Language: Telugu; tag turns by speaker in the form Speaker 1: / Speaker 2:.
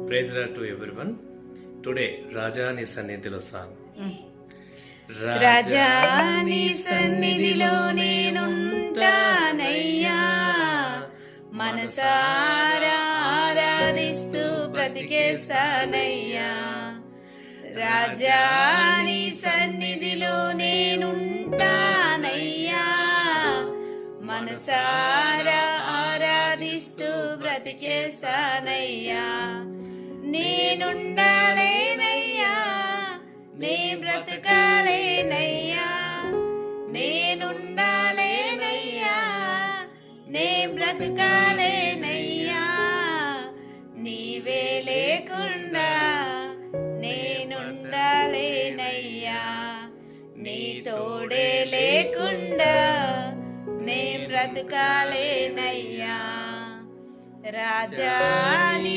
Speaker 1: Praise Lord to everyone. Today రాజా నీ సన్నిధిలో సాంగ్.
Speaker 2: రాజా నీ సన్నిధిలో నేనుంటానయ్యా, మనసారా ఆరాధిస్తూ బ్రతికేస్తానయ్యా. రాజా నీ సన్నిధిలో నేనుంటానయ్యా, మనసారా ఆరాధిస్తూ బ్రతికేస్తానయ్యా. నేనుండాలేనయ్యా, నే బ్రతకాలేనయ్యా, నేనుండాలేనయ్యా, నే బ్రతకాలేనయ్యా. నీవే లేకుండా నేనుండాలేనయ్యా, నీ తోడే లేకుండా నే బ్రతకాలేనయ్యా. రాజా నీ